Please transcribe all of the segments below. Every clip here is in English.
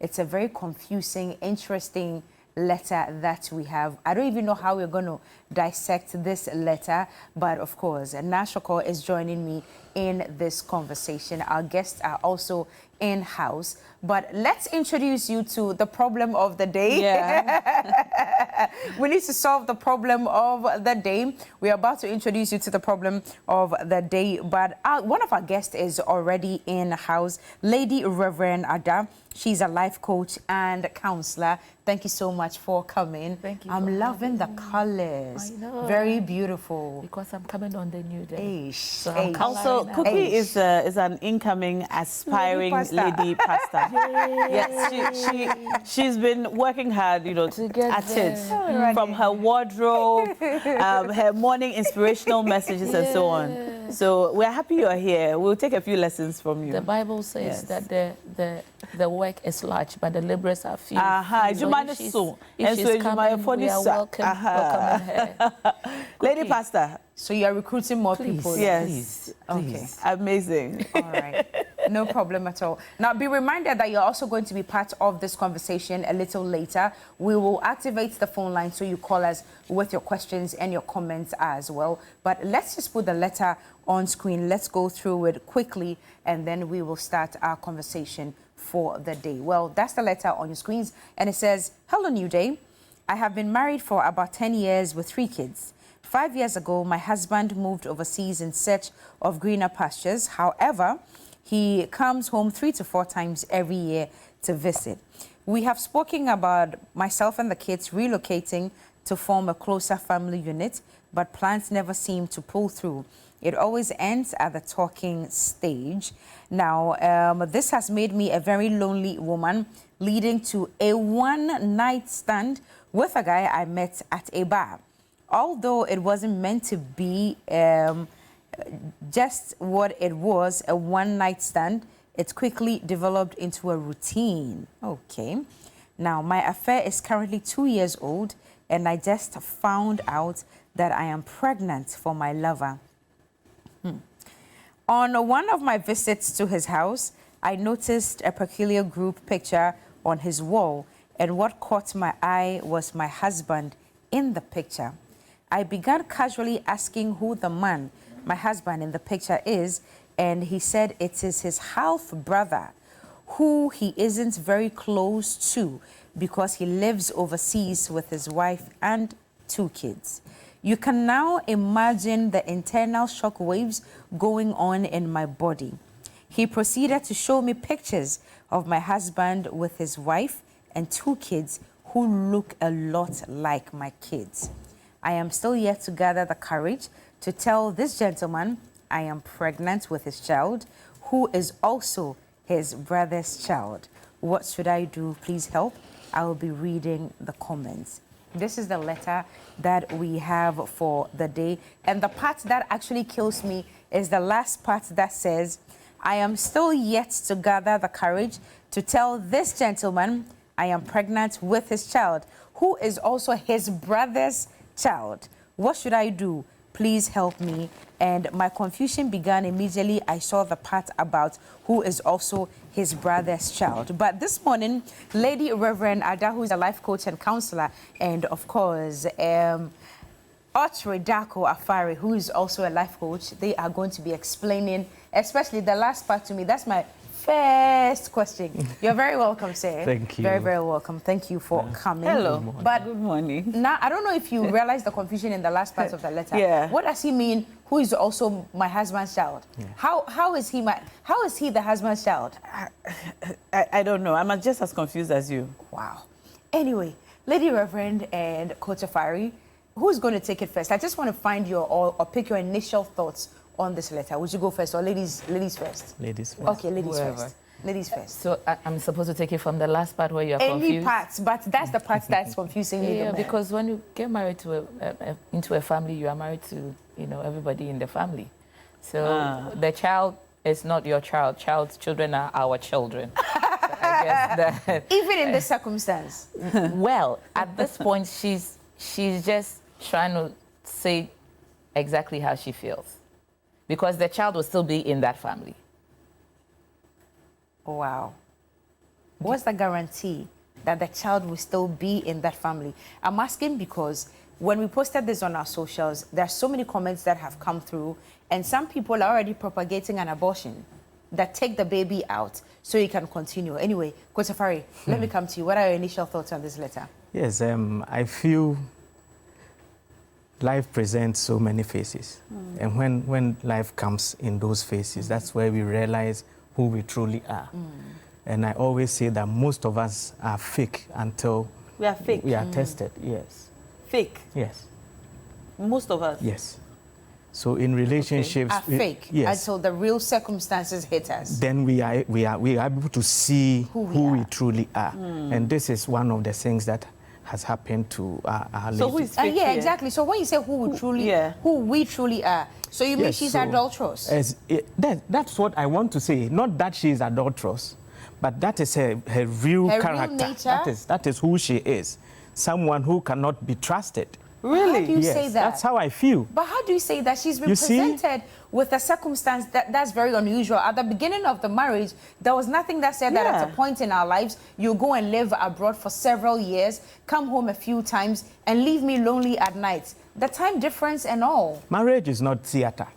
It's a very confusing, interesting letter that we have. I don't even know how we're going to dissect this letter, but of course, Nashoko is joining me in this conversation. Our guests are also in-house, but let's introduce you to the problem of the day. Yeah. We need to solve the problem of the day. We're about to introduce you to the problem of the day, but one of our guests is already in-house, Lady Reverend Ada. She's a life coach and counselor. Thank you so much for coming. Thank you. I'm loving the colors. I know. Very beautiful. Because I'm coming on the new day. So I'm also, Cookie is an incoming aspiring lady pastor. Yes, she's been working hard, you know, at it. From her wardrobe, her morning inspirational messages and so on. So we're happy you're here. We'll take a few lessons from you. The Bible says that the work is large, but the laborers are few. If she's coming, we are welcome her. Lady Pastor. So you are recruiting more people? Yes. Please. Okay. Amazing. All right. No problem at all. Now, be reminded that you're also going to be part of this conversation a little later. We will activate the phone line so you call us with your questions and your comments as well. But let's just put the letter on screen. Let's go through it quickly, and then we will start our conversation for the day. Well, that's the letter on your screens, and it says, "Hello, New Day. I have been married for about 10 years with 3 kids. 5 years ago, my husband moved overseas in search of greener pastures. However, he comes home 3 to 4 times every year to visit. We have spoken about myself and the kids relocating to form a closer family unit, but plans never seem to pull through. It always ends at the talking stage. Now, this has made me a very lonely woman, leading to a one-night stand with a guy I met at a bar. Although it wasn't meant to be just what it was, a one-night stand, it quickly developed into a routine." Okay. Now, my affair is currently 2 years old, and I just found out that I am pregnant for my lover. On one of my visits to his house, I noticed a peculiar group picture on his wall, and what caught my eye was my husband in the picture. I began casually asking who the man, my husband in the picture, is, and he said it is his half-brother, who he isn't very close to because he lives overseas with his wife and 2 kids. You can now imagine the internal shock waves going on in my body. He proceeded to show me pictures of my husband with his wife and 2 kids who look a lot like my kids. I am still yet to gather the courage to tell this gentleman I am pregnant with his child, who is also his brother's child. What should I do? Please help. I will be reading the comments. This is the letter that we have for the day. And the part that actually kills me is the last part that says, I am still yet to gather the courage to tell this gentleman I am pregnant with his child, who is also his brother's child. What should I do? Please help me. And my confusion began immediately. I saw the part about who is also his brother's child. But this morning, Lady Reverend Ada, who is a life coach and counselor, and of course, Dako Afari, who is also a life coach, they are going to be explaining, especially the last part to me. That's my first question. You're very welcome, sir. Thank you. Very, very welcome. Thank you for coming. Hello. Good morning. But Good morning. now, I don't know if you realize the confusion in the last part of the letter. Yeah. What does he mean, who is also my husband's child? Yeah. How is he the husband's child? I don't know. I'm just as confused as you. Wow. Anyway, Lady Reverend and Coach Afari, who's going to take it first? I just want to find your or pick your initial thoughts on this letter. Would you go first or ladies first? Ladies first. Okay, ladies Whoever. first. Ladies first. So I'm supposed to take it from the last part where you are Any confused? parts, but that's the part that's confusing me the Yeah, most. because when you get married to into a family, you are married to, everybody in the family. So the child is not your child. Child's children are our children. So I guess that, Even in this circumstance. well, at this point, she's just trying to say exactly how she feels, because the child will still be in that family. Wow. what's the guarantee that the child will still be in that family? I'm asking because when we posted this on our socials, there are so many comments that have come through, and some people are already propagating an abortion, that take the baby out so you can continue. Anyway, Kotafari, let me come to you. What are your initial thoughts on this letter? Yes, I feel life presents so many faces. And when life comes in those faces, that's where we realize who we truly are. And I always say that most of us are fake until we are fake. We are tested, yes. Fake? Yes. Most of us? Yes. So in relationships, are fake until the real circumstances hit us. Then we are able to see who we truly are, and this is one of the things that has happened to our lady. So who is fake? Yeah, exactly. So when you say who we truly are, so you mean she's adulterous? That's what I want to say. Not that she is adulterous, but that is her real character. Real nature? That is who she is. Someone who cannot be trusted. Really? How do you say that? That's how I feel. But how do you say that? She's been presented with a circumstance that's very unusual. At the beginning of the marriage, there was nothing that said that at a point in our lives, you go and live abroad for several years, come home a few times, and leave me lonely at night. The time difference and all. Marriage is not theater.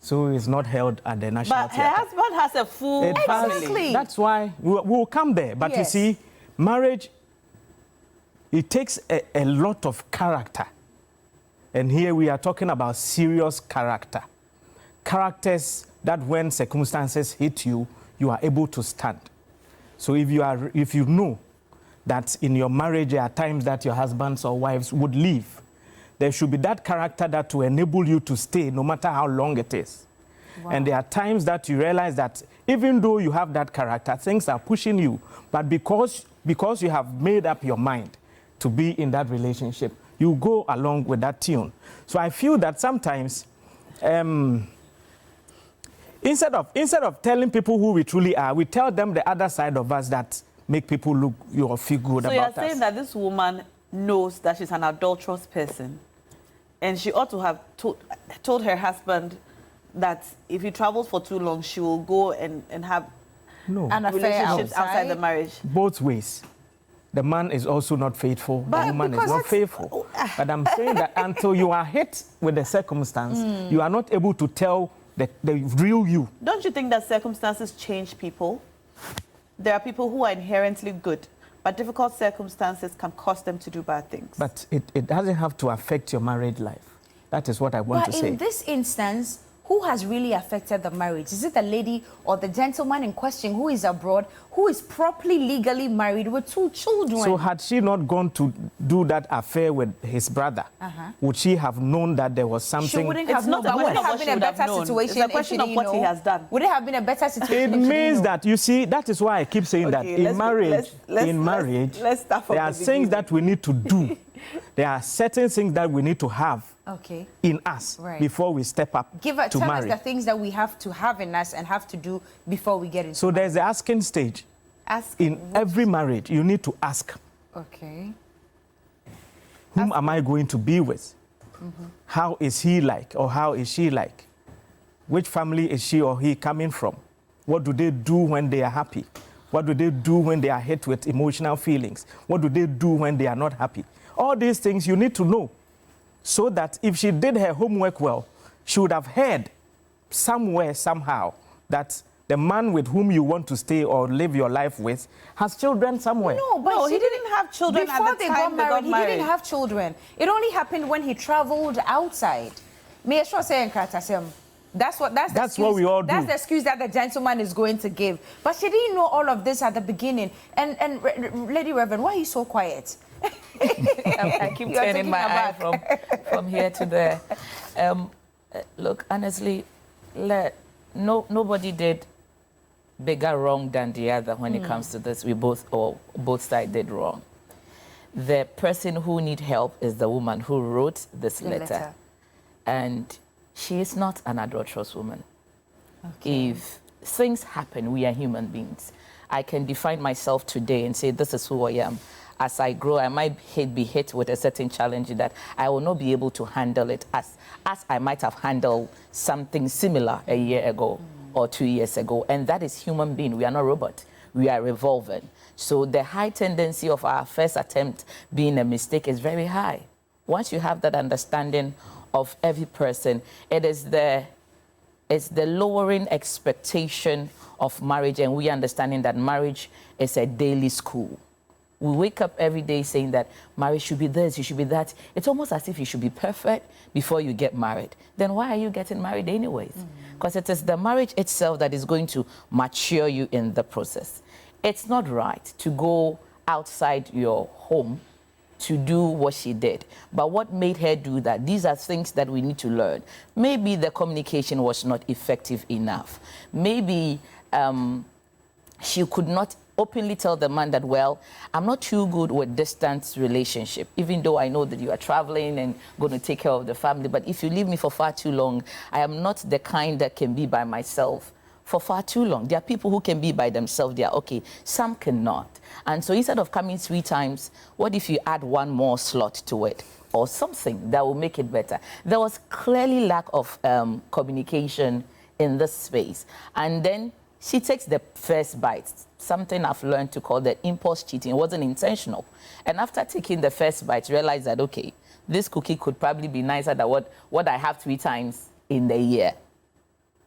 So it's not held at the National Theatre. But her husband has a full family. That's why we'll come there. But you see, marriage, it takes a lot of character. And here we are talking about serious character. Characters that when circumstances hit you, you are able to stand. So if you know that in your marriage there are times that your husbands or wives would leave, there should be that character that will enable you to stay no matter how long it is. Wow. And there are times that you realize that even though you have that character, things are pushing you, but because you have made up your mind to be in that relationship, you go along with that tune. So I feel that sometimes, instead of telling people who we truly are, we tell them the other side of us that make people look or feel good about us. So you're saying that this woman knows that she's an adulterous person, and she ought to have told her husband that if he travels for too long, she will go and have an affair relationships outside the marriage. Both ways. The man is also not faithful, the woman is not faithful. But I'm saying that until you are hit with the circumstance, you are not able to tell the real you. Don't you think that circumstances change people? There are people who are inherently good, but difficult circumstances can cause them to do bad things. But it doesn't have to affect your married life. That is what I want to say. But in this instance, who has really affected the marriage? Is it the lady or the gentleman in question who is abroad, who is properly legally married with 2 children? So had she not gone to do that affair with his brother, would she have known that there was something? She wouldn't have known. Would it have been a better situation? It's a question of what he has done. Would it have been a better situation? It means that, you see, that is why I keep saying that in marriage, let's start from there are things that we need to do. There are certain things that we need to have in us before we step up to marry. Tell us the things that we have to have in us and have to do before we get into So there's the asking stage. In every marriage, you need to ask. Okay. Whom am I going to be with? How is he like or how is she like? Which family is she or he coming from? What do they do when they are happy? What do they do when they are hit with emotional feelings? What do they do when they are not happy? All these things you need to know, so that if she did her homework well, she would have heard somewhere, somehow, that the man with whom you want to stay or live your life with has children somewhere. No, but he didn't have children before they got married. He didn't have children. It only happened when he traveled outside. May I sure say that's what we all do. That's the excuse that the gentleman is going to give. But she didn't know all of this at the beginning. And Lady Reverend, why are you so quiet? I keep turning my eye from here to there. Look, honestly, nobody did bigger wrong than the other when it comes to this. Both sides did wrong. The person who needs help is the woman who wrote this letter. And she is not an adulterous woman. Okay. If things happen, we are human beings. I can define myself today and say, this is who I am. As I grow, I might be hit with a certain challenge that I will not be able to handle it as I might have handled something similar a year ago or 2 years ago. And that is human being. We are not robots. we are revolving. So the high tendency of our first attempt being a mistake is very high. Once you have that understanding of every person, it's the lowering expectation of marriage, and we understanding that marriage is a daily school. We wake up every day saying that marriage should be this, you should be that. It's almost as if you should be perfect before you get married. Then why are you getting married anyways? Because it is the marriage itself that is going to mature you in the process. It's not right to go outside your home to do what she did. But what made her do that? These are things that we need to learn. Maybe the communication was not effective enough. Maybe she could not openly tell the man that, well, I'm not too good with distance relationship, even though I know that you are traveling and going to take care of the family. But if you leave me for far too long, I am not the kind that can be by myself for far too long. There are people who can be by themselves. They are okay. Some cannot. And so instead of coming 3 times, what if you add 1 more slot to it or something that will make it better? There was clearly lack of communication in this space. And then she takes the first bite, something I've learned to call the impulse cheating. It wasn't intentional. And after taking the first bite, realized that, okay, this cookie could probably be nicer than what I have 3 times in the year.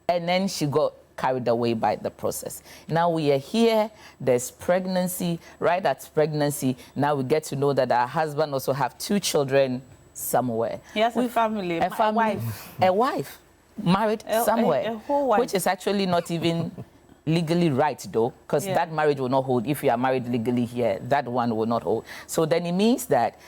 And then she got carried away by the process. Now we are here, there's pregnancy. Right at pregnancy, now we get to know that our husband also have 2 children somewhere. He has a family, a wife, married somewhere, a whole wife. Which is actually not even legally right, though, because that marriage will not hold. If you are married legally here, that one will not hold. So then it means that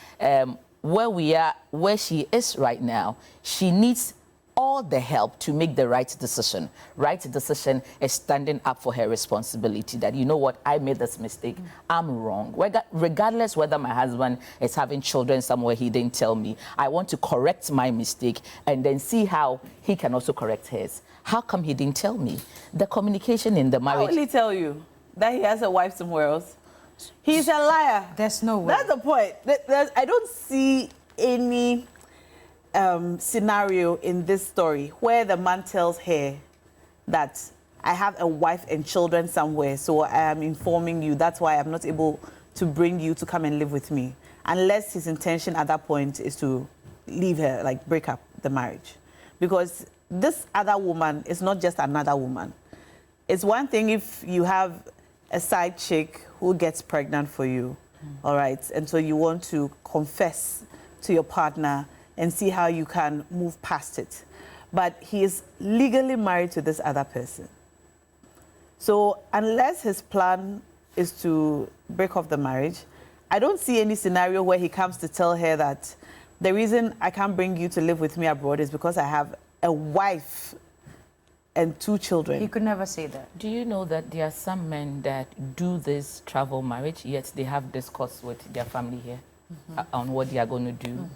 where she is right now, she needs all the help to make the right decision. Right decision is standing up for her responsibility that, you know what, I made this mistake, I'm wrong. Regardless whether my husband is having children somewhere he didn't tell me, I want to correct my mistake and then see how he can also correct his. How come he didn't tell me? The communication in the marriage... How will he tell you that he has a wife somewhere else? He's a liar. There's no way. That's the point. I don't see any scenario in this story where the man tells her that I have a wife and children somewhere, so I am informing you. That's why I'm not able to bring you to come and live with me. Unless his intention at that point is to leave her, like break up the marriage. Because this other woman is not just another woman. It's one thing if you have a side chick who gets pregnant for you, all right, and so you want to confess to your partner and see how you can move past it. But he is legally married to this other person. So unless his plan is to break off the marriage, I don't see any scenario where he comes to tell her that the reason I can't bring you to live with me abroad is because I have a wife and 2 children. He could never say that. Do you know that there are some men that do this travel marriage, yet they have discourse with their family here on what they are going to do?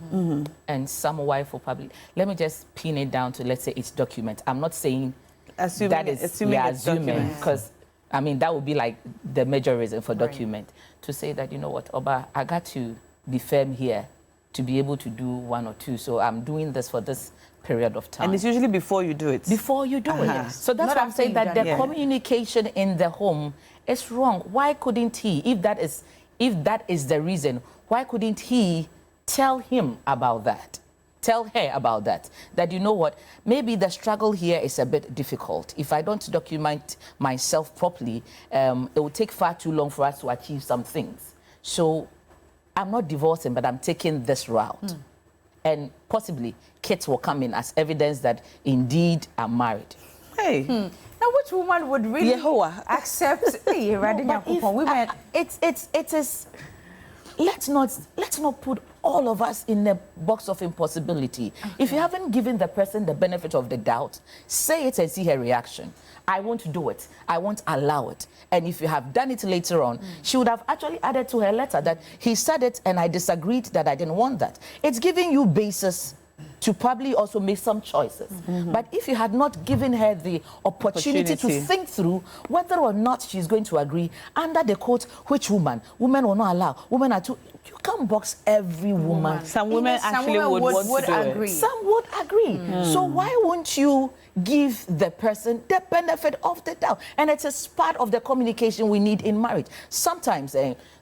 And some wife will probably... Let me just pin it down to, let's say, it's document. I'm not saying assuming because, I mean, that would be like the major reason for document. To say that, you know what, Oba, I got to be firm here to be able to do 1 or 2. So I'm doing this for this period of time. And it's usually before you do it. Before you do it. So that's why I'm saying that the communication in the home is wrong. Why couldn't he, if that is the reason, why couldn't he tell him about that? Tell her about that. That, you know what, maybe the struggle here is a bit difficult. If I don't document myself properly, it will take far too long for us to achieve some things. So I'm not divorcing, but I'm taking this route. And possibly kids will come in as evidence that indeed I'm married. Hey. Now, which woman would really accept? It is. Let's not put all of us in the box of impossibility. If you haven't given the person the benefit of the doubt, say it and see her reaction. I won't do it. I won't allow it. And if you have done it later on, she would have actually added to her letter that he said it and I disagreed that I didn't want that. It's giving you basis to probably also make some choices. But if you had not given her the opportunity to think through whether or not she's going to agree, under the quote, which woman? Women will not allow. Women are too... You can't box every woman. Some women actually would want to agree. Some would agree. So why won't you give the person the benefit of the doubt? And it is part of the communication we need in marriage. Sometimes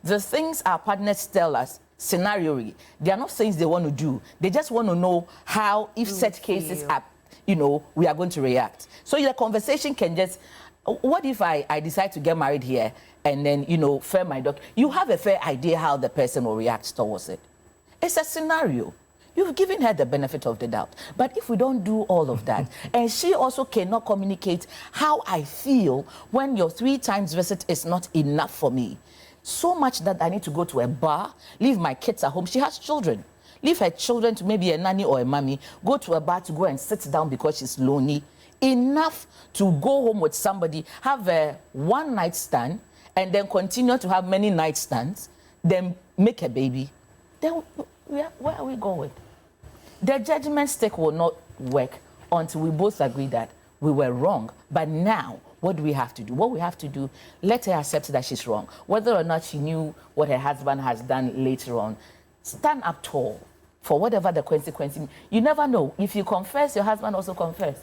the things our partners tell us, scenario, they are not things they want to do. They just want to know how, if such cases are, you know, we are going to react. So the conversation can just, what if I decide to get married here and then, you know, fair my dog? You have a fair idea how the person will react towards it. It's a scenario. You've given her the benefit of the doubt. But if we don't do all of that, and she also cannot communicate how I feel when your 3 times visit is not enough for me, so much that I need to go to a bar, leave my kids at home. She has children. Leave her children to maybe a nanny or a mommy, go to a bar to go and sit down because she's lonely. Enough to go home with somebody, have a one-night stand, and then continue to have many night stands, then make a baby. Then where are we going? The judgment stick will not work until we both agree that we were wrong. But now, what do we have to do? What we have to do, let her accept that she's wrong. Whether or not she knew what her husband has done later on, stand up tall for whatever the consequence. You never know. If you confess, your husband also confess.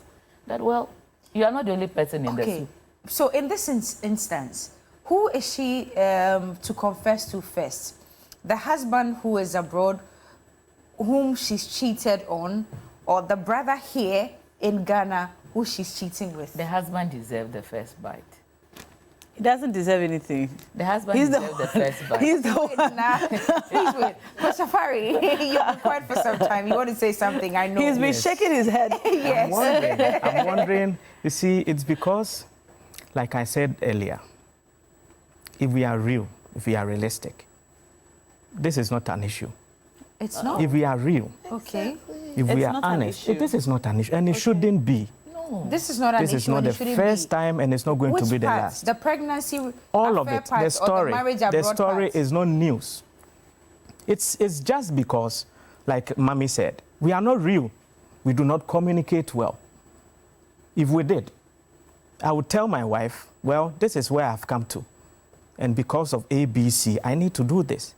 That, well, you are not the only person in this. So in this instance, who is she to confess to first? The husband who is abroad, whom she's cheated on, or the brother here in Ghana who she's cheating with? The husband deserved the first bite. He doesn't deserve anything. The husband deserved the first bite. He's the one. Please wait. Safari, you've been quiet for some time. You want to say something, I know. He's been shaking his head. Yes. I'm wondering, you see, it's because, like I said earlier, if we are real, if we are realistic, this is not an issue. It's not? If we are real, Okay. if we are honest, this is not an issue, and it shouldn't be. This is not an issue. This is not the first time, and it's not going to be the last. The pregnancy, all of it, the story, the story is not news. It's just because, like Mommy said, we are not real. We do not communicate well. If we did, I would tell my wife, well, this is where I've come to, and because of A, B, C, I need to do this.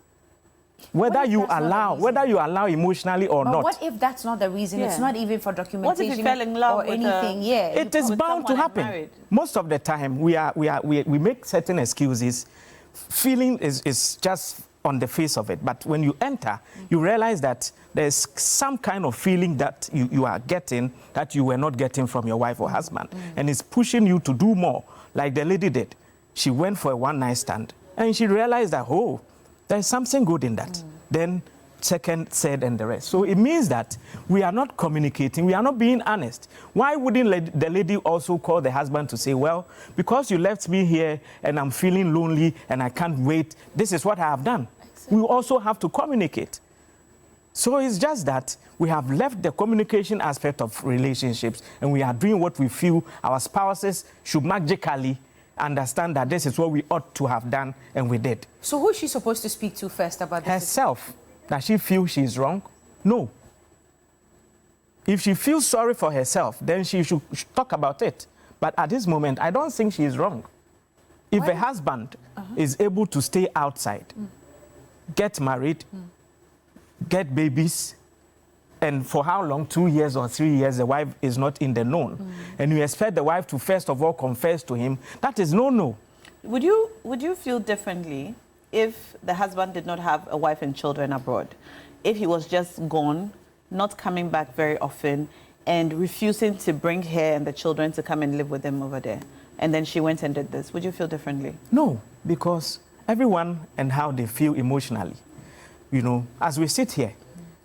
Whether you allow emotionally or not. What if that's not the reason? It's not even for documentation. What if you fell in love or with anything? It is bound to happen. Most of the time, we make certain excuses. Feeling is just on the face of it. But when you enter, you realize that there's some kind of feeling that you are getting that you were not getting from your wife or husband. And it's pushing you to do more, like the lady did. She went for a one-night stand, and she realized that, oh, there's something good in that. Then second, third, and the rest. So it means that we are not communicating, we are not being honest. Why wouldn't the lady also call the husband to say, well, because you left me here and I'm feeling lonely and I can't wait, this is what I have done. We also have to communicate. So it's just that we have left the communication aspect of relationships and we are doing what we feel our spouses should magically understand that this is what we ought to have done, and we did. So who is she supposed to speak to first about this? Herself. Does she feel she's wrong? No. If she feels sorry for herself, then she should talk about it. But at this moment, I don't think she is wrong. If a husband is able to stay outside, get married, get babies, and for how long, 2 years or 3 years, the wife is not in the known, and you expect the wife to first of all confess to him, that is no. Would you feel differently if the husband did not have a wife and children abroad? If he was just gone, not coming back very often, and refusing to bring her and the children to come and live with them over there, and then she went and did this, would you feel differently? No, because everyone and how they feel emotionally. You know, as we sit here,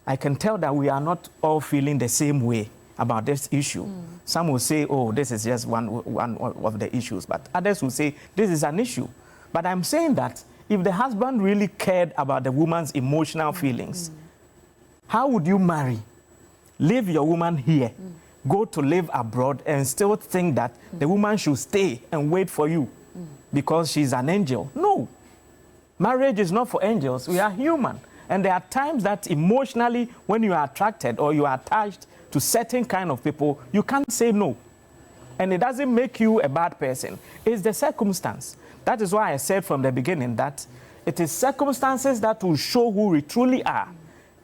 I can tell that we are not all feeling the same way about this issue. Some will say, oh, this is just one of the issues, but others will say, this is an issue. But I'm saying that if the husband really cared about the woman's emotional feelings, how would you marry, leave your woman here, go to live abroad, and still think that the woman should stay and wait for you because she's an angel? No. Marriage is not for angels. We are human. And there are times that emotionally, when you are attracted or you are attached to certain kind of people, you can't say no. And it doesn't make you a bad person. It's the circumstance. That is why I said from the beginning that It is circumstances that will show who we truly are.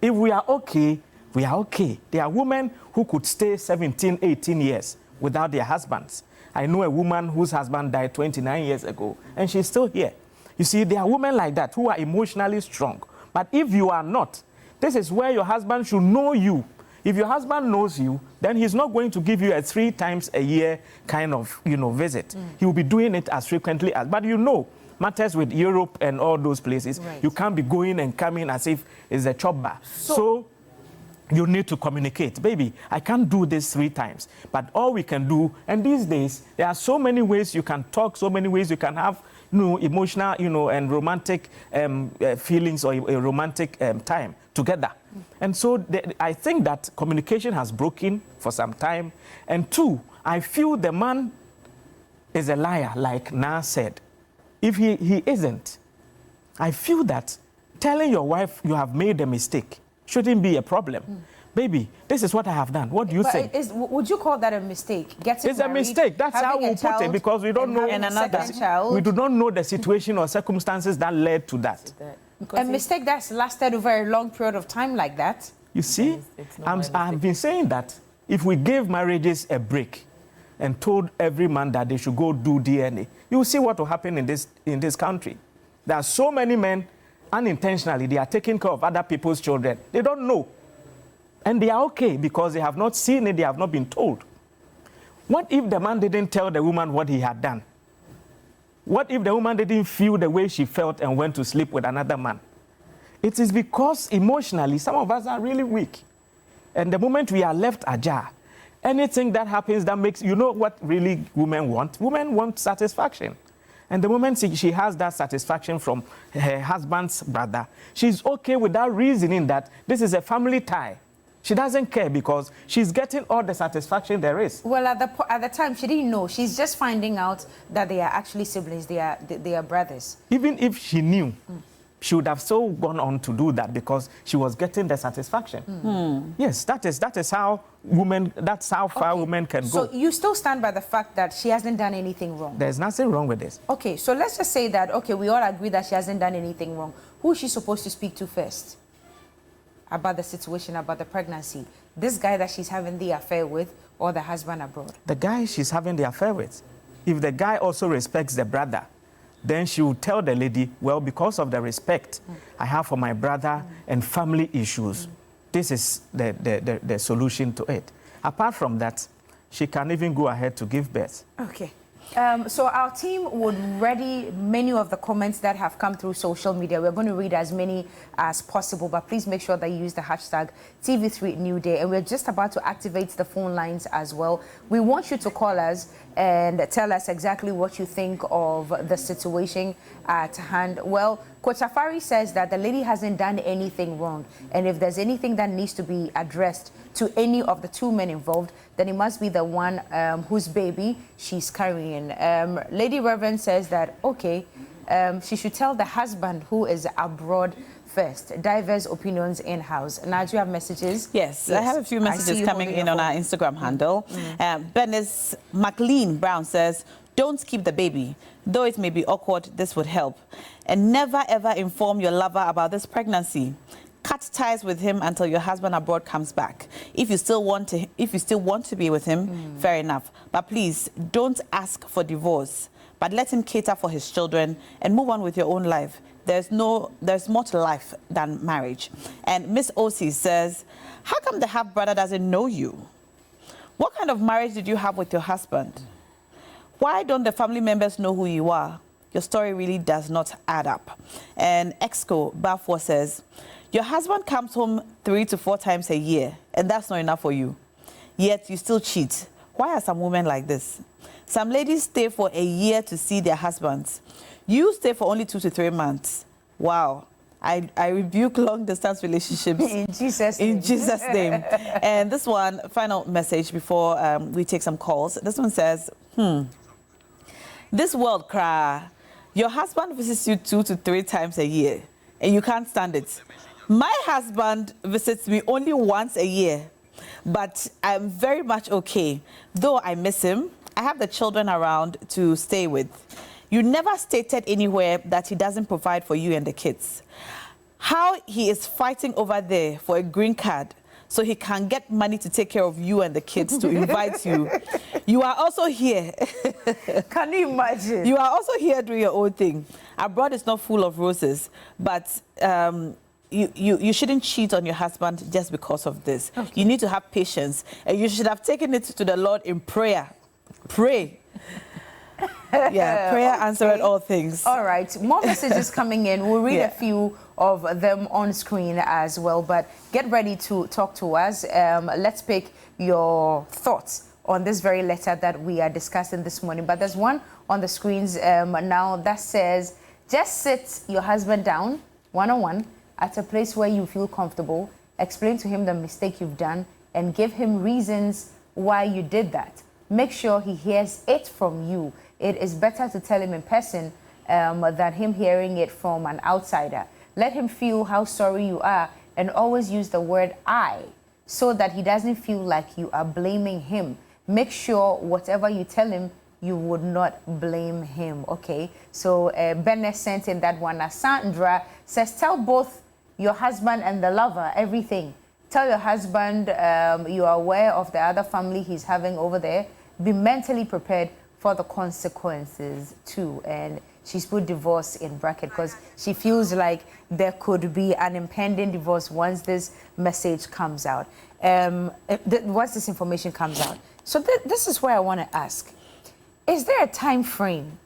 If we are okay, we are okay. There are women who could stay 17, 18 years without their husbands. I know a woman whose husband died 29 years ago, and she's still here. You see, there are women like that who are emotionally strong. But if you are not, this is where your husband should know you. If your husband knows you, then he's not going to give you a 3 times a year kind of, visit. He will be doing it as frequently as, but matters with Europe and all those places, you can't be going and coming as if it's a chop bar. So you need to communicate. Baby, I can't do this 3 times, but all we can do, and these days, there are so many ways you can talk, so many ways you can have emotional, and romantic feelings or a romantic time together. And so I think that communication has broken for some time. And 2, I feel the man is a liar, like Na said. If he isn't, I feel that telling your wife you have made a mistake shouldn't be a problem. Baby, this is what I have done. What do you think? Would you call that a mistake? It's married, a mistake. That's how we put it, because we don't know. We do not know the situation or circumstances that led to that. A mistake that's lasted over a long period of time like that. You see, I've been saying that if we gave marriages a break and told every man that they should go do DNA, you will see what will happen in this country. There are so many men, unintentionally, they are taking care of other people's children. They don't know. And they are okay because they have not seen it, they have not been told. What if the man didn't tell the woman what he had done? What if the woman didn't feel the way she felt and went to sleep with another man? It is because emotionally, some of us are really weak. And the moment we are left ajar, anything that happens that makes, what really women want? Women want satisfaction. And the moment she has that satisfaction from her husband's brother, she's okay with that reasoning that this is a family tie. She doesn't care because she's getting all the satisfaction there is. Well, at the time, she didn't know. She's just finding out that they are actually siblings. They are brothers. Even if she knew, she would have so gone on to do that because she was getting the satisfaction. Yes, that is how women. That's how far women can go. So you still stand by the fact that she hasn't done anything wrong. There's nothing wrong with this. Okay, so let's just say that. Okay, we all agree that she hasn't done anything wrong. Who is she supposed to speak to first about the situation, about the pregnancy? This guy that she's having the affair with, or the husband abroad? The guy she's having the affair with. If the guy also respects the brother, then she will tell the lady, well, because of the respect I have for my brother and family issues, this is the solution to it. Apart from that, she can even go ahead to give birth. Okay. So our team would ready many of the comments that have come through social media. We're going to read as many as possible, but please make sure that you use the hashtag TV3 New Day. And we're just about to activate the phone lines as well. We want you to call us and tell us exactly what you think of the situation at hand. Well, Coach Afari says that the lady hasn't done anything wrong, and if there's anything that needs to be addressed to any of the 2 men involved, then it must be the one whose baby she's carrying. Lady Reverend says that, okay, she should tell the husband who is abroad first. Diverse opinions in-house. Now, do you have messages? Yes, I have a few messages coming in on our Instagram handle. Bernice McLean Brown says, don't keep the baby. Though it may be awkward, this would help. And never ever inform your lover about this pregnancy. Cut ties with him until your husband abroad comes back. If you still want to be with him, fair enough. But please don't ask for divorce. But let him cater for his children and move on with your own life. There's more to life than marriage. And Miss Osi says, how come the half brother doesn't know you? What kind of marriage did you have with your husband? Why don't the family members know who you are? Your story really does not add up. And Exco Bafor says, your husband comes home 3 to 4 times a year, and that's not enough for you. Yet you still cheat. Why are some women like this? Some ladies stay for a year to see their husbands. You stay for only 2 to 3 months. Wow. I rebuke long-distance relationships. In Jesus' name. And this one, final message before we take some calls. This one says, this world cry. Your husband visits you 2 to 3 times a year, and you can't stand it. My husband visits me only once a year, but I'm very much okay. Though I miss him, I have the children around to stay with. You never stated anywhere that he doesn't provide for you and the kids. How he is fighting over there for a green card so he can get money to take care of you and the kids to invite you. You are also here. Can you imagine? You are also here doing your own thing. Abroad is not full of roses, but you shouldn't cheat on your husband just because of this. Okay. You need to have patience, and you should have taken it to the Lord in prayer. Pray. Yeah, prayer answered all things. All right, more messages coming in. We'll read a few of them on screen as well, but get ready to talk to us. Let's pick your thoughts on this very letter that we are discussing this morning. But there's one on the screens now that says, just sit your husband down one-on-one at a place where you feel comfortable, explain to him the mistake you've done, and give him reasons why you did that. Make sure he hears it from you. It is better to tell him in person than him hearing it from an outsider. Let him feel how sorry you are, and always use the word I, so that he doesn't feel like you are blaming him. Make sure whatever you tell him, you would not blame him. Okay, so Bennett sent in that one. Sandra says, tell both your husband and the lover everything. Tell your husband you are aware of the other family he's having over there. Be mentally prepared for the consequences too. And she's put divorce in bracket because she feels like there could be an impending divorce once this message comes out. Once this information comes out. So this is where I want to ask. Is there a time frame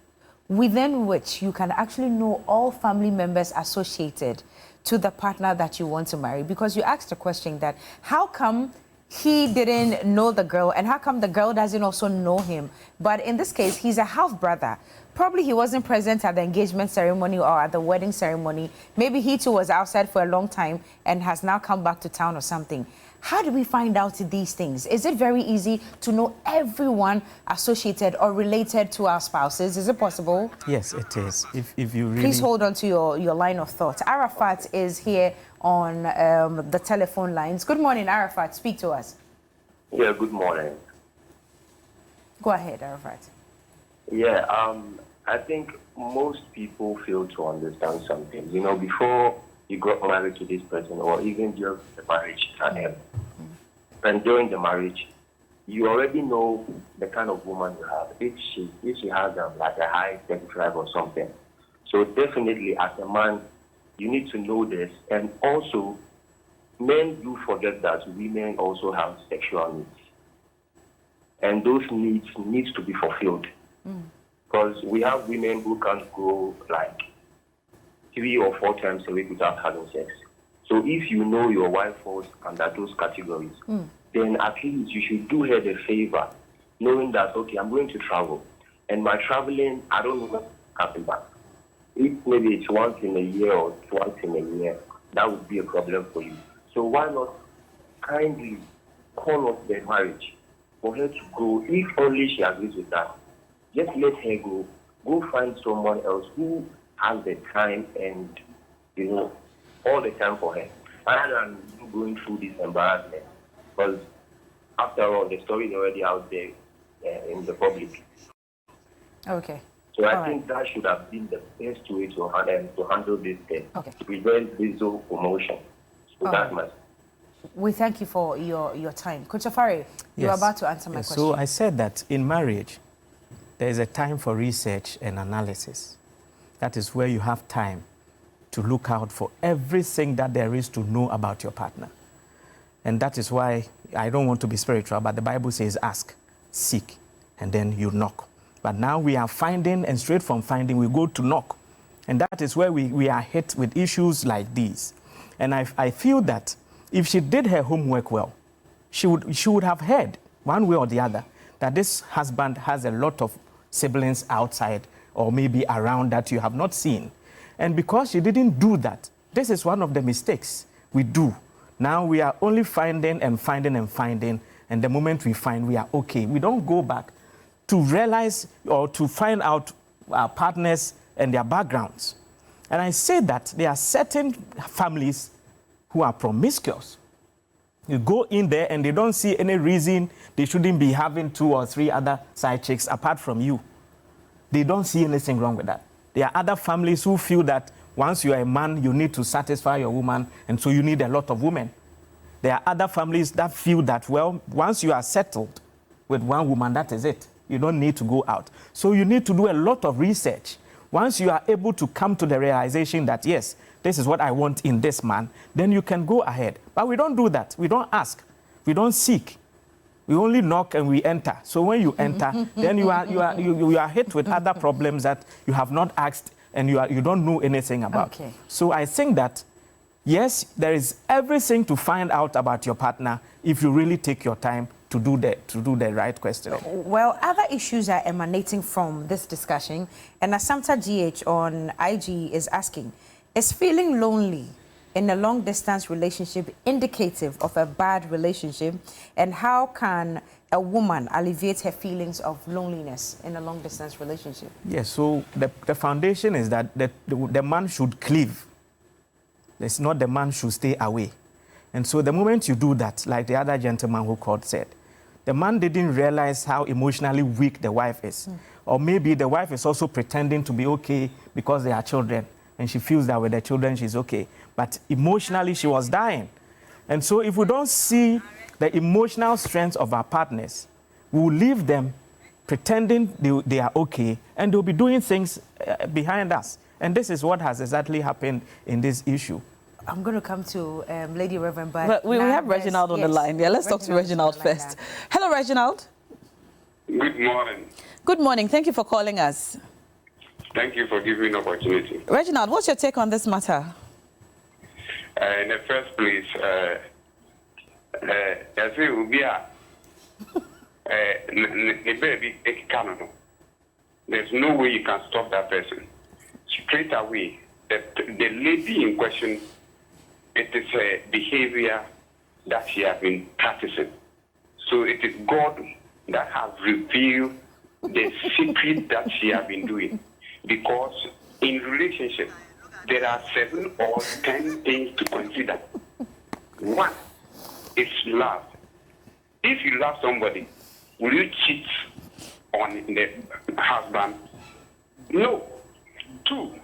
within which you can actually know all family members associated to the partner that you want to marry? Because you asked a question that, how come he didn't know the girl, and how come the girl doesn't also know him? But in this case, he's a half brother. Probably he wasn't present at the engagement ceremony or at the wedding ceremony. Maybe he too was outside for a long time and has now come back to town or something. How do we find out these things? Is it very easy to know everyone associated or related to our spouses? Is it possible? Yes, it is. If you really... Please hold on to your line of thought. Arafat is here on the telephone lines. Good morning, Arafat. Speak to us. Yeah, good morning. Go ahead, Arafat. Yeah, I think most people fail to understand something. You know, before you got married to this person, or even during the marriage, and during the marriage, you already know the kind of woman you have. If she has like a high sex drive or something. So definitely, as a man, you need to know this. And also, men do forget that women also have sexual needs, and those needs to be fulfilled. Because we have women who can't go like 3 or 4 times a week without having sex. So if you know your wife falls under those categories, then at least you should do her the favor, knowing that, okay, I'm going to travel. And my traveling, I don't know when I'm coming back. If maybe it's once in a year or twice in a year, that would be a problem for you. So why not kindly call off the marriage for her to go, if only she agrees with that. Just let her go. Go find someone else who has the time and, you know, all the time for her, rather than you going through this embarrassment. Because after all, the story is already out there in the public. Okay. So I think that should have been the best way to handle this thing, to prevent this whole promotion. So that's my... We thank you for your time. Coach Afari, you're about to answer my question. So I said that in marriage, there is a time for research and analysis. That is where you have time to look out for everything that there is to know about your partner. And that is why I don't want to be spiritual, but the Bible says ask, seek, and then you knock. But now we are finding, and straight from finding, we go to knock. And that is where we are hit with issues like these. And I feel that if she did her homework well, she would have heard, one way or the other, that this husband has a lot of siblings outside or maybe around that you have not seen. And because she didn't do that, this is one of the mistakes we do. Now we are only finding and finding and finding, and the moment we find, we are okay. We don't go back to realize or to find out our partners and their backgrounds. And I say that there are certain families who are promiscuous. You go in there and they don't see any reason they shouldn't be having 2 or 3 other side chicks apart from you. they don't see anything wrong with that. There are other families who feel that once you are a man, you need to satisfy your woman, and so you need a lot of women. There are other families that feel that, well, once you are settled with one woman, that is it. You don't need to go out. So you need to do a lot of research. Once you are able to come to the realization that, yes, this is what I want in this man, then you can go ahead. But we don't do that. We don't ask. We don't seek. We only knock and we enter. So when you enter, then you are hit with other problems that you have not asked and you don't know anything about. Okay. So I think that, yes, there is everything to find out about your partner if you really take your time to do the right question. Well, other issues are emanating from this discussion, and Asamta GH on IG is asking, is feeling lonely in a long-distance relationship indicative of a bad relationship, and how can a woman alleviate her feelings of loneliness in a long-distance relationship? Yes, so the foundation is that the man should cleave. It's not the man should stay away. And so the moment you do that, like the other gentleman who called said, the man didn't realize how emotionally weak the wife is. Or maybe the wife is also pretending to be okay because they are children, and she feels that with the children she's okay. But emotionally she was dying. And so if we don't see the emotional strength of our partners, we will leave them pretending they are okay, and they'll be doing things behind us. And this is what has exactly happened in this issue. I'm going to come to Lady Reverend, but we have Reginald on the line. Yeah, let's talk to Reginald first. Hello, Reginald. Good morning. Good morning. Thank you for calling us. Thank you for giving me an opportunity. Reginald, what's your take on this matter? In the first place, I say there's no way you can stop that person. Straight away, the lady in question, it is a behavior that she has been practicing. So it is God that has revealed the secret that she has been doing. Because in relationship, there are 7 or 10 things to consider. One is love. If you love somebody, will you cheat on the husband? No. 2,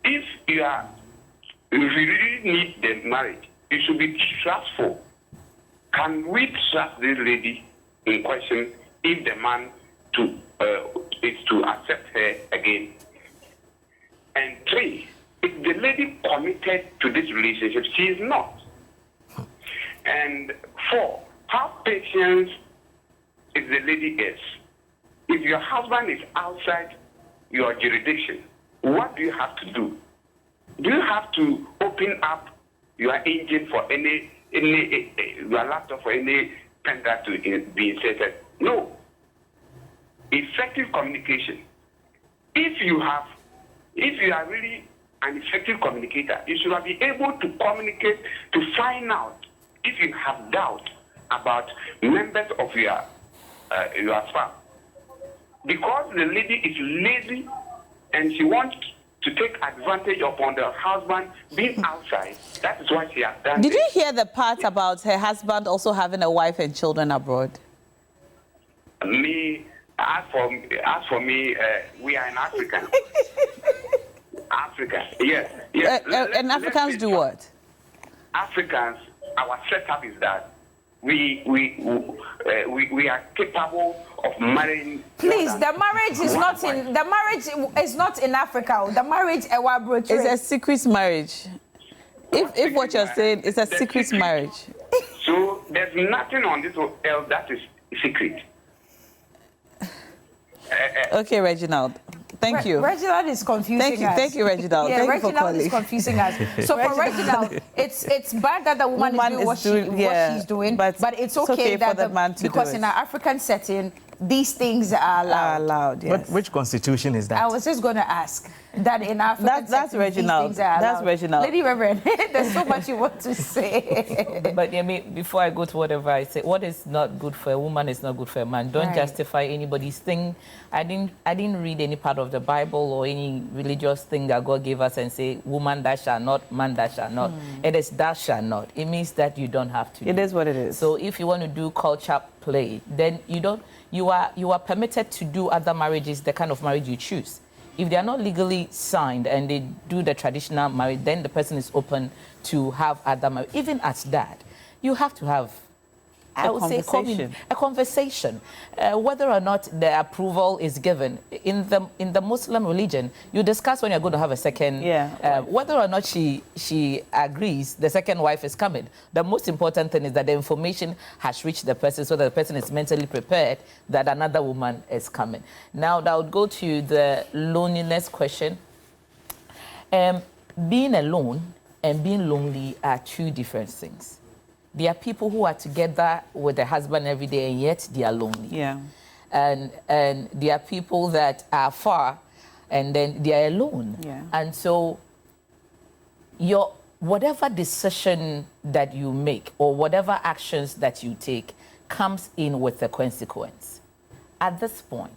if you really need the marriage, it should be trustful. Can we trust this lady in question if the man is to accept her again? And 3, if the lady committed to this relationship, she is not. And 4, how patient if the lady is. If your husband is outside your jurisdiction, what do you have to do? Do you have to open up your engine for any your laptop for any pen drive to be inserted? No. Effective communication. If you are really an effective communicator, you should be able to communicate to find out if you have doubt about members of your spouse. Because the lady is lazy and she wants to take advantage upon the husband being outside. That is why she has done Did this. you hear the part about her husband also having a wife and children abroad? As for me, we are in Africa. Africa, yes. And Africans do what? Africans, our setup is that we are capable of marrying. Please, the marriage is not in Africa. The marriage is a secret marriage. If what you're saying is a secret marriage. So there's nothing on this else that is secret. Okay, Reginald. Thank you. Reginald is confusing us. Thank you, Reginald. Yeah, Thank Reginald you for calling. is confusing us. So for Reginald, it's bad that the woman is doing what she's doing, but it's okay that for the man to because do it. in our African setting, these things are allowed. Yes. But which constitution is that? I was just going to ask. that in Africa. That's Reginald. That's Reginald. Lady Reverend, there's so much you want to say. But I mean, before I go to whatever I say, what is not good for a woman is not good for a man. Don't justify anybody's thing. I didn't read any part of the Bible or any religious thing that God gave us and say, woman that shall not, man that shall not. It is that shall not. It means that you don't have to. It is what it is. So if you want to do culture play, then you are permitted to do other marriages, the kind of marriage you choose. If they are not legally signed and they do the traditional marriage, then the person is open to have other marriage. Even as that, you have to have a conversation. Whether or not the approval is given in the Muslim religion, you discuss when you're going to have a second. Whether or not she agrees, the second wife is coming. The most important thing is that the information has reached the person, so that the person is mentally prepared that another woman is coming. Now, that would go to the loneliness question. Being alone and being lonely are two different things. There are people who are together with their husband every day and yet they are lonely. Yeah. And there are people that are far and then they are alone. Yeah. And so whatever decision that you make or whatever actions that you take comes in with a consequence. At this point,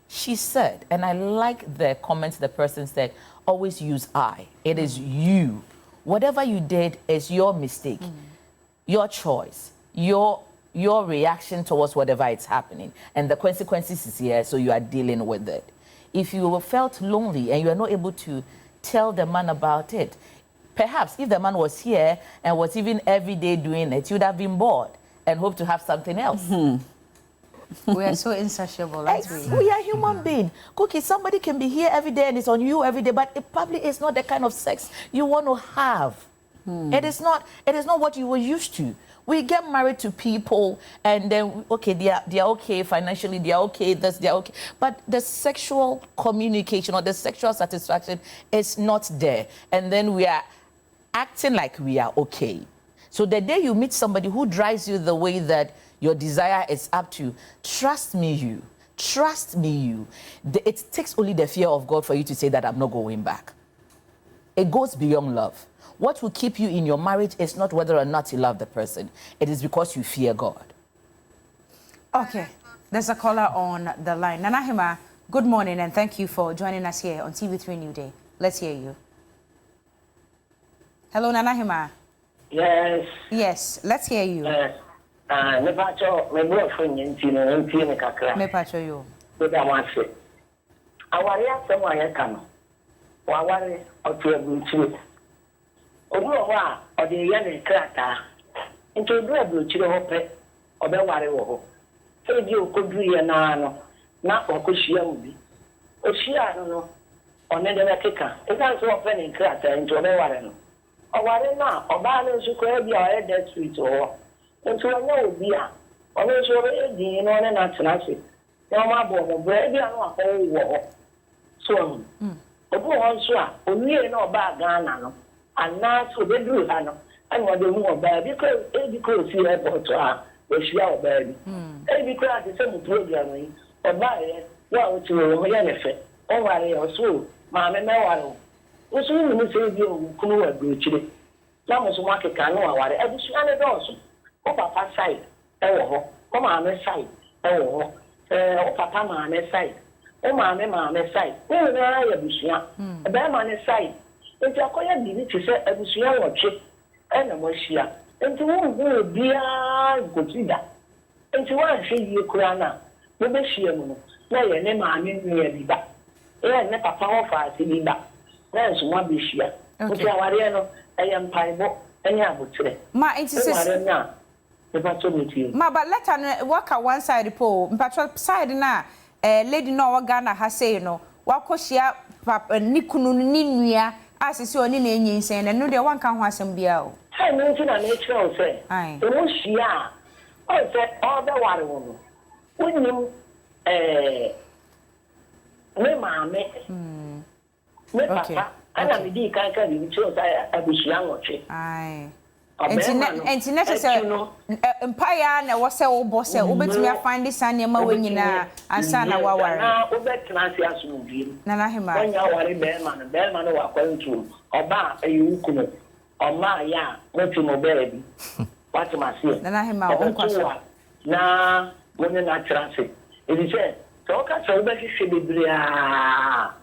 she said, and I like the comments the person said, always use I. It is you. Whatever you did is your mistake. Your choice, your reaction towards whatever is happening, and the consequences is here, so you are dealing with it. If you felt lonely and you are not able to tell the man about it, perhaps if the man was here and was even every day doing it, you'd have been bored and hoped to have something else. We are so insatiable, aren't we? We are human beings. Cookie, somebody can be here every day and it's on you every day, but it probably is not the kind of sex you want to have. It is not what you were used to. We get married to people and then, okay, they are okay financially, they are okay, they are okay. But the sexual communication or the sexual satisfaction is not there. And then we are acting like we are okay. So the day you meet somebody who drives you the way that your desire is up to, trust me, you. It takes only the fear of God for you to say that I'm not going back. It goes beyond love. What will keep you in your marriage is not whether or not you love the person. It is because you fear God. Okay. There's a caller on the line. Nanahima, good morning and thank you for joining us here on TV3 New Day. Let's hear you. Hello, Nanahima. Yes. Yes, let's hear you. Me pacho me boyfriend ntino kakra. Me pacho you. Me da wanse. Awari asem wa ye kano. Wa awari otu ebuchi. Obu wa ode ye ne krata. Nti odu ebuchi ho pe obe ware wo ho. Se di okodu ye na ano na okohia obi. Ohia no one de keka. Esa so ope ne krata nti obe ware no. Awari na oba na nsuko e bia o de street ho. Nti onye obi a ono so e di no ne na tenase. Ya ma bo mo bre bia no akọ wo. So obu ho so a onye na oba Ghana no ana so be duru ha no ani wo de mu oba because see airport a we shia oba bi because at the same program yi oba ye wa o ti wo ya ne fe o ware o so ma me ware o so ni mi se bi o kunu wa gro chire na mo so ma ke kan no ware e bi so ane do so o papa side e wo ho o ma me side e wo ho o papa ma me side o ma me side o na ya bisua e be ma ne side nti akoya bibi ti se abusua wotwe e na mo hia nti wo bia gotida nti wa hwe yie kura na mo be hia mu no na ye ne ma ne nua bi ba e ne papa ho fa ase bi ba na so mo be hia nti aware no e ye mpaibo enya abotire Ma nti se Ma but let her work at one side po mpatro side na lady no wa Ghana ha say no wa kohia papa nikunu ni nua asisi oni na enyi nsen na no de wanka ho asem bia o hai me nti na me tell say ai o hia o say o be ware wo no unim me maame me papa ana me di kan ka bi tell say abusia nwotwe ai enti na say empire na wo say wo boss say obetumi find this anema we nyina ansa na waware na obetena se asumdie na hema onya ware be man wa kwantu oba ayuku no oma ya motu mo bebi what ma say na hema onkwaso na wona na transit edi say so ka so obehihwe bebria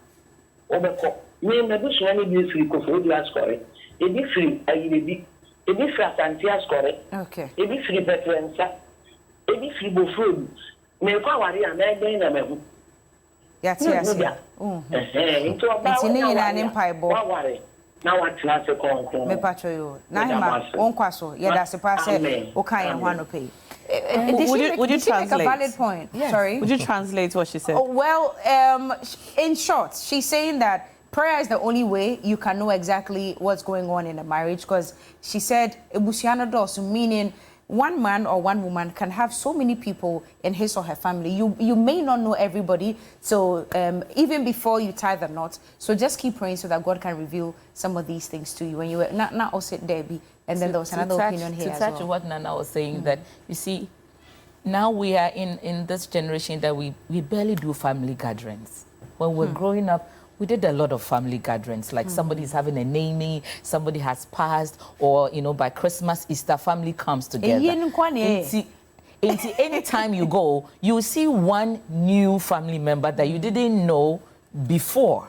obeko ni na bi so ni bi free ko fo di ascore ebi free ayirebi ebi free asanti ascore okay ebi free betrensa ebi free bofrodu me kwa ware ya na eden na mehu yati into ni nyina ni mpaibo ware na wa transit kon me pacho yo na hema onkwaso ye da se pa say o kan ye ho anope. Would you translate? Make a valid point? Yes. Sorry. Would you translate what she said? Oh, well, in short, she's saying that prayer is the only way you can know exactly what's going on in a marriage. Because she said, "Ebusiano dosu," meaning one man or one woman can have so many people in his or her family. You may not know everybody, so even before you tie the knot, so just keep praying so that God can reveal some of these things to you. When you were not also there, and then there was another opinion here as well. To touch what Nana was saying, that you see, now we are in this generation that we barely do family gatherings. When we're growing up, we did a lot of family gatherings, like somebody's having a naming, somebody has passed, or, you know, by Christmas, Easter, family comes together. Anytime you go, you see one new family member that you didn't know before.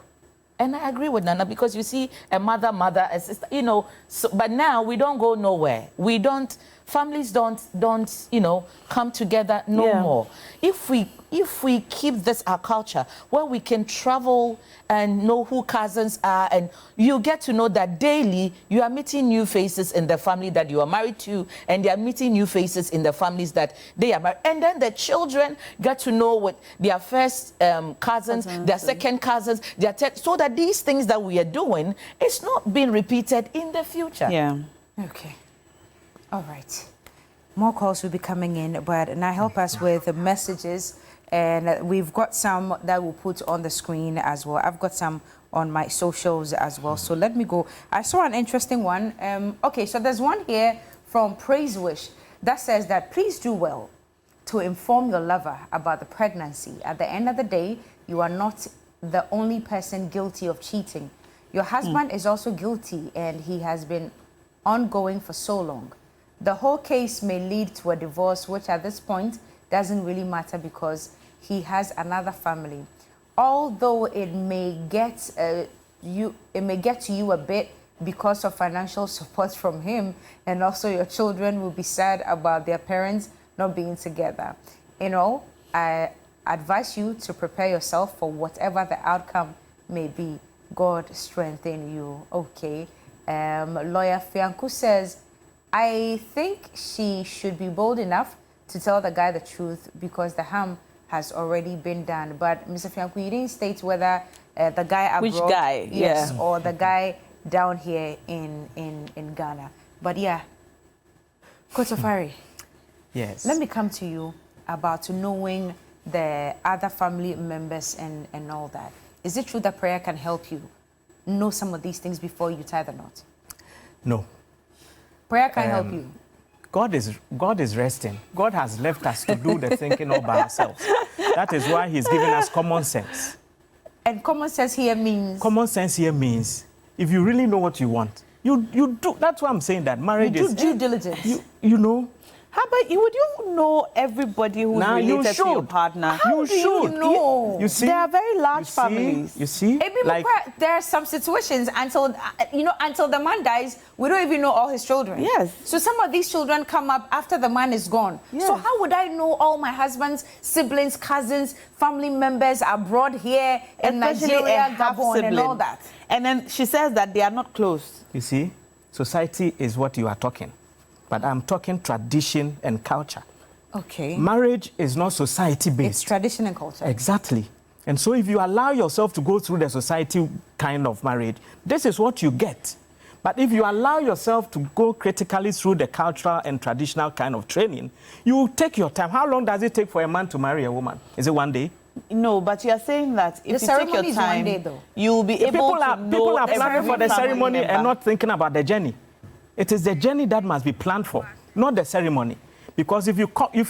And I agree with Nana, because you see a mother, a sister, you know, so, but now we don't go nowhere. Families don't, you know, come together no more. If we keep this our culture, where we can travel and know who cousins are, and you get to know that daily you are meeting new faces in the family that you are married to, and they are meeting new faces in the families that they are married. And then the children get to know what their first cousins, their second cousins, their so that these things that we are doing is not being repeated in the future. Yeah. Okay. All right. More calls will be coming in, but now help us with the messages. And we've got some that we'll put on the screen as well. I've got some on my socials as well. So let me go. I saw an interesting one. Okay, so there's one here from Praise Wish that says that please do well to inform your lover about the pregnancy. At the end of the day, you are not the only person guilty of cheating. Your husband is also guilty, and he has been ongoing for so long. The whole case may lead to a divorce, which at this point doesn't really matter because he has another family. Although it may get to you a bit because of financial support from him, and also your children will be sad about their parents not being together. You know, I advise you to prepare yourself for whatever the outcome may be. God strengthen you. Okay. Lawyer Fianku says, I think she should be bold enough to tell the guy the truth because the harm has already been done. But Mr. Fianku, you didn't state whether the guy abroad, which guy, yes, or the guy down here in Ghana. But yeah, Kotofari, yes. Let me come to you about knowing the other family members and all that. Is it true that prayer can help you know some of these things before you tie the knot? No. Prayer can help you. God is resting. God has left us to do the thinking all by ourselves. That is why He's given us common sense. And common sense here means? Common sense here means if you really know what you want, you do. That's why I'm saying that marriage you is due diligence. You know. How about you? Would you know everybody who's related to your partner? How do you know? You see, they are very large families. You see, like, there are some situations until the man dies, we don't even know all his children. Yes. So some of these children come up after the man is gone. Yes. So how would I know all my husband's siblings, cousins, family members abroad here in Nigeria, Gabon, and all that? And then she says that they are not close. You see, society is what you are talking. But I'm talking tradition and culture. Okay. Marriage is not society-based. It's tradition and culture. Exactly. And so if you allow yourself to go through the society kind of marriage, this is what you get. But if you allow yourself to go critically through the cultural and traditional kind of training, you take your time. How long does it take for a man to marry a woman? Is it one day? No, but you are saying that if the you take your time, is one day, though. you will be able to know. People are planning for the ceremony and not thinking about the journey. It is the journey that must be planned for, not the ceremony. Because if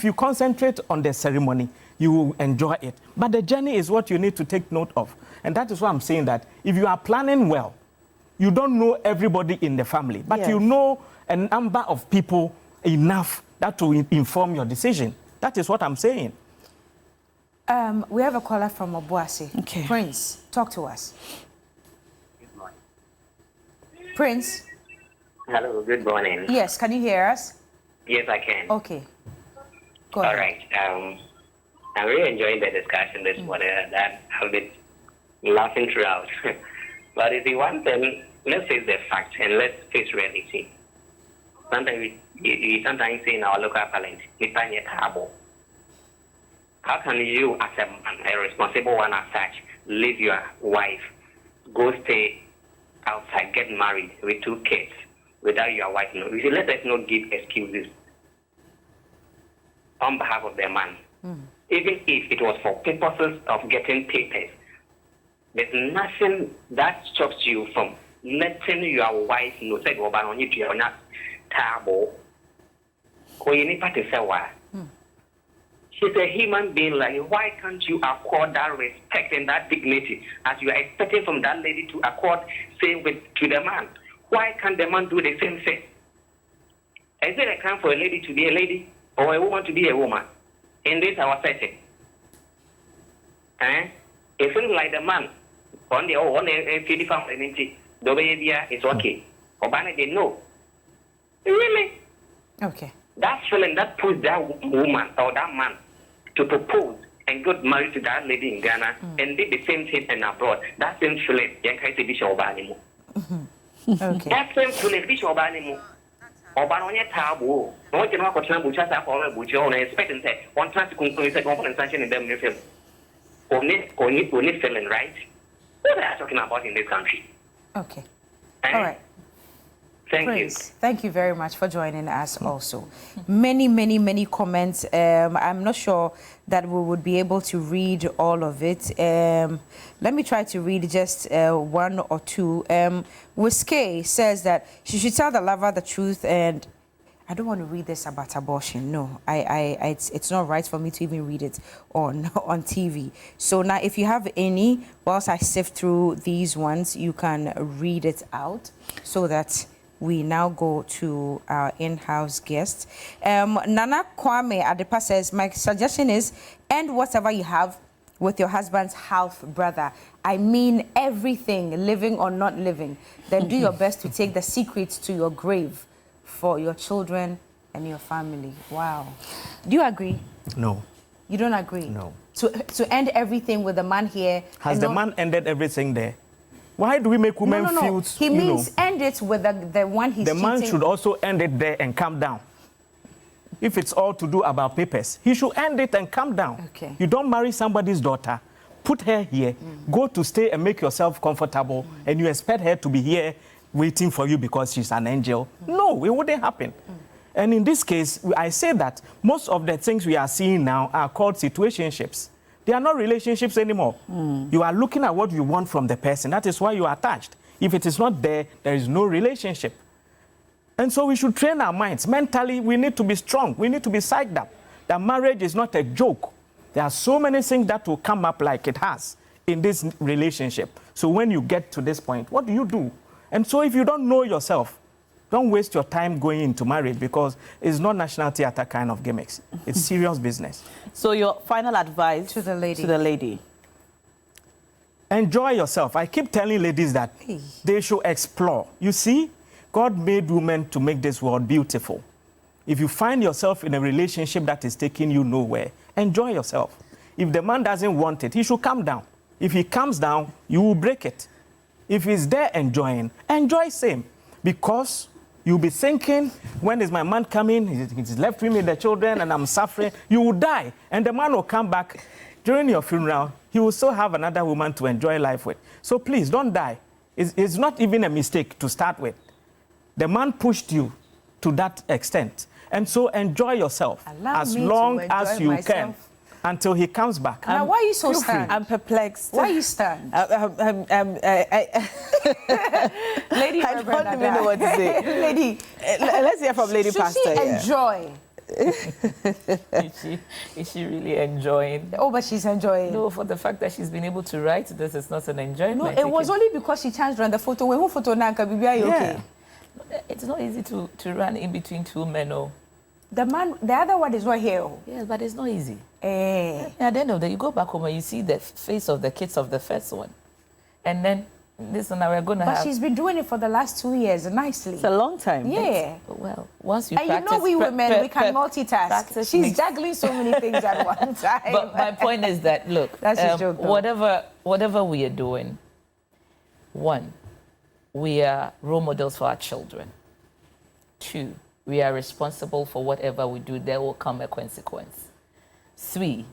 you concentrate on the ceremony, you will enjoy it. But the journey is what you need to take note of. And that is why I'm saying that if you are planning well, you don't know everybody in the family, but you know a number of people enough that will inform your decision. That is what I'm saying. We have a caller from Obuasi. Okay. Prince, talk to us. Prince? Hello, good morning. Yes, can you hear us? Yes, I can. Okay. Go All ahead. right. I'm really enjoying the discussion this morning. That I've been laughing throughout. But if you want them, let's face the fact and let's face reality. Sometimes we sometimes say in our local parlance, how can you, as a man, a responsible one as such, leave your wife, go stay outside, get married with 2 kids without your wife? No, you see, let us not give excuses on behalf of the man. Even if it was for purposes of getting papers, there's nothing that stops you from letting your wife know. Say, "Go back on you, you're not terrible." She's a human being. Like, why can't you accord that respect and that dignity as you are expecting from that lady to accord same to the man? Why can't the man do the same thing? Is it a crime for a lady to be a lady or a woman to be a woman in this our setting? It seems like the man on the own the behavior is okay. Obana they know. Really? Okay. That feeling that pushed that woman or that man to propose and got married to that lady in Ghana and did the same thing in abroad. That same feeling, Okay. that same feeling, Bishop Obanimu. Obanonia Tabo, no one can walk on Buchasa or Bujo and expect and say, one time to conclude a compensation in them. Only feeling, right? What are you talking about in this country? Okay. All right. Thank Prince, thank you very much for joining us also. Many comments. I'm not sure that we would be able to read all of it. Let me try to read just 1 or 2. Whiskey says that she should tell the lover the truth, and I don't want to read this about abortion. No, it's not right for me to even read it on TV. So now, if you have any, whilst I sift through these ones, you can read it out so that we now go to our in-house guest. Nana Kwame Adepa says, my suggestion is end whatever you have with your husband's half brother. I mean everything, living or not living. Then do your best to take the secrets to your grave for your children and your family. Wow. Do you agree? No. You don't agree? No. To end everything with the man here. Has the man ended everything there? Why do we make women feel? He means end it with the one he's cheating. The man should also end it there and calm down. If it's all to do about papers, he should end it and calm down. Okay. You don't marry somebody's daughter, put her here, go to stay and make yourself comfortable, and you expect her to be here waiting for you because she's an angel. No, it wouldn't happen. And in this case, I say that most of the things we are seeing now are called situationships. They are not relationships anymore. You are looking at what you want from the person. That is why you are attached. If it is not there, there is no relationship. And so we should train our minds. Mentally, we need to be strong. We need to be psyched up. That marriage is not a joke. There are so many things that will come up like it has in this relationship. So when you get to this point, what do you do? And so if you don't know yourself, don't waste your time going into marriage because it's not National Theatre kind of gimmicks. It's serious business. So your final advice to the lady. To the lady. Enjoy yourself. I keep telling ladies that they should explore. You see, God made women to make this world beautiful. If you find yourself in a relationship that is taking you nowhere, enjoy yourself. If the man doesn't want it, he should calm down. If he calms down, you will break it. If he's there enjoying, enjoy same. Because you'll be thinking, when is my man coming? He's left me with the children and I'm suffering. You will die. And the man will come back during your funeral. He will still have another woman to enjoy life with. So please, don't die. It's not even a mistake to start with. The man pushed you to that extent. And so enjoy yourself as long as you can. until he comes back. Now, why are you so stunned? I'm perplexed. Why are you stunned? Lady I don't even know what to say. Lady, let's hear from Lady Pastor. Should she enjoy? Is she really enjoying? Oh, but she's enjoying. No, for the fact that she's been able to write this is not an enjoyment. No, it was only because she chanced on the photo. When who photo now can be okay? It's not easy to run in between two men. Oh. The other one is not here. Yes, but it's not easy. Eh. At the end of the day, you go back home and you see the face of the kids of the first one. And then this one, we're going to have... But she's been doing it for the last 2 years, nicely. It's a long time. Yeah. Well, once you and practice... And we women, we can multitask. She's juggling so many things at one time. But my point is that, look, that's a joke, though. Whatever we are doing, one, we are role models for our children. Two, we are responsible for whatever we do. There will come a consequence. Three,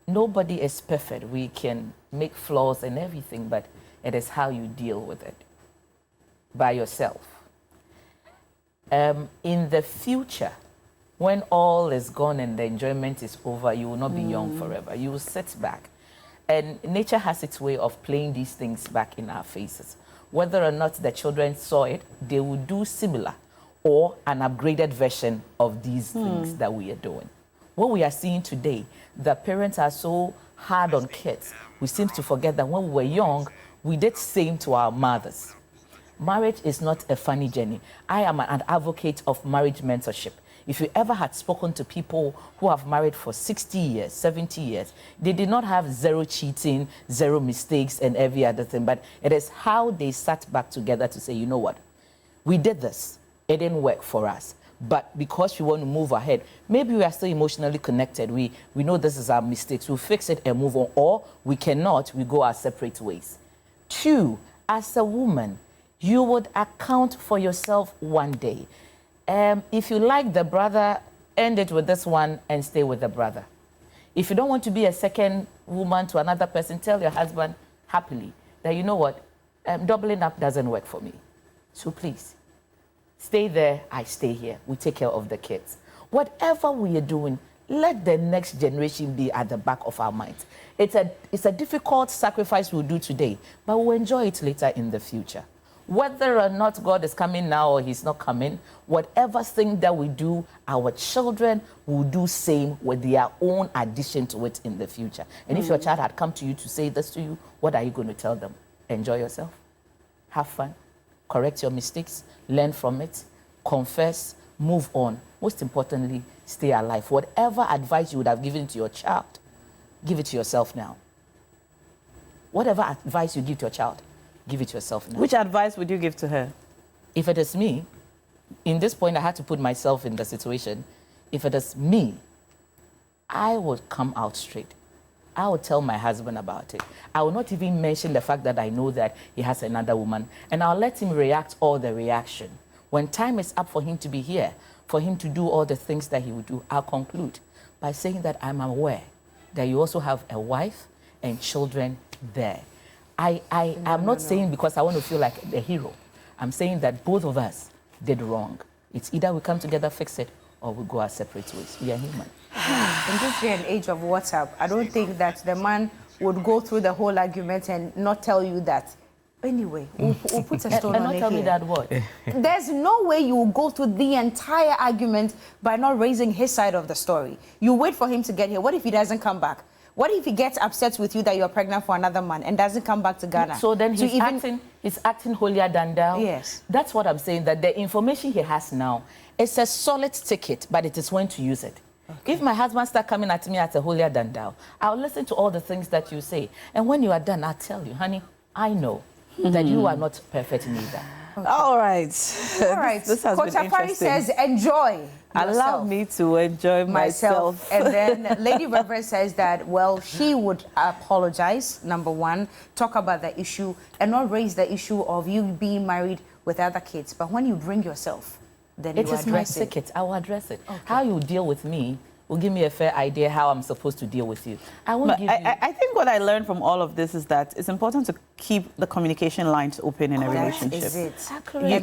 nobody is perfect. We can make flaws and everything, but it is how you deal with it by yourself. In the future, when all is gone and the enjoyment is over, you will not be young forever. You will sit back. And nature has its way of playing these things back in our faces. Whether or not the children saw it, they will do similar or an upgraded version of these things that we are doing. What we are seeing today, the parents are so hard on kids. We seem to forget that when we were young, we did same to our mothers. Marriage is not a funny journey. I am an advocate of marriage mentorship. If you ever had spoken to people who have married for 60 years, 70 years, they did not have zero cheating, zero mistakes, and every other thing. But it is how they sat back together to say, you know what, we did this. It didn't work for us. But because we want to move ahead, maybe we are still emotionally connected. We know this is our mistakes. We'll fix it and move on. Or we cannot, we go our separate ways. Two, as a woman, you would account for yourself one day. If you like the brother, end it with this one and stay with the brother. If you don't want to be a second woman to another person, tell your husband happily that, you know what, doubling up doesn't work for me. So please, stay there, I stay here. We take care of the kids. Whatever we are doing, let the next generation be at the back of our minds. It's a difficult sacrifice we'll do today, but we'll enjoy it later in the future. Whether or not God is coming now or he's not coming, whatever thing that we do, our children will do same with their own addition to it in the future. And if your child had come to you to say this to you, what are you going to tell them? Enjoy yourself, have fun, correct your mistakes, learn from it, confess, move on. Most importantly, stay alive. Whatever advice you would have given to your child, give it to yourself now. Whatever advice you give to your child, give it to yourself now. Which advice would you give to her? If it is me, in this point I had to put myself in the situation. If it is me, I would come out straight. I would tell my husband about it. I will not even mention the fact that I know that he has another woman, and I'll let him react all the reaction. When time is up for him to be here, for him to do all the things that he would do, I'll conclude by saying that I'm aware that you also have a wife and children there. I'm not saying because I want to feel like the hero. I'm saying that both of us did wrong. It's either we come together, fix it, or we go our separate ways. We are human. In this day and age of WhatsApp, I don't think that the man would go through the whole argument and not tell you that. Anyway, we'll put a stone on it. And not tell me that what? There's no way you will go through the entire argument by not raising his side of the story. You wait for him to get here. What if he doesn't come back? What if he gets upset with you that you're pregnant for another man and doesn't come back to Ghana? So then he's acting holier than thou? Yes. That's what I'm saying, that the information he has now is a solid ticket, but it is when to use it. Okay. If my husband starts coming at me as a holier than thou, I'll listen to all the things that you say. And when you are done, I'll tell you, honey, I know that you are not perfect neither. Okay. All right. This has been interesting. Says, enjoy. Allow me to enjoy myself. And then Lady Reverend says that, well, she would apologize, number one, talk about the issue, and not raise the issue of you being married with other kids. But when you bring yourself, then it is my ticket. I will address it. Okay. How you deal with me will give me a fair idea how I'm supposed to deal with you. I won't give you... I think what I learned from all of this is that it's important to keep the communication lines open in a relationship. That is it. Exactly.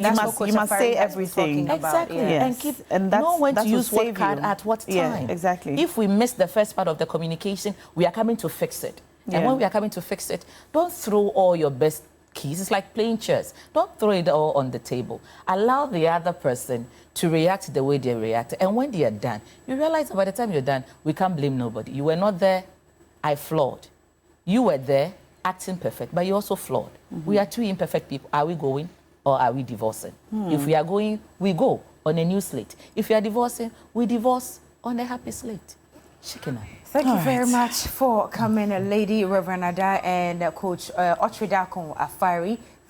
You must say everything. Exactly. Yes. And know when to use what card at what time. Yeah, exactly. If we miss the first part of the communication, we are coming to fix it. Yeah. And when we are coming to fix it, don't throw all your best keys. It's like playing chess. Don't throw it all on the table. Allow the other person to react the way they react. And when they are done, you realize that by the time you're done, we can't blame nobody. You were not there, I flawed. You were there, acting perfect, but you also flawed. We are two imperfect people. Are we going or are we divorcing? If we are going, we go on a new slate. If we are divorcing, we divorce on a happy slate. Shikina. Thank you very much for coming, Lady Reverend Ada and Coach Otridakon Afari.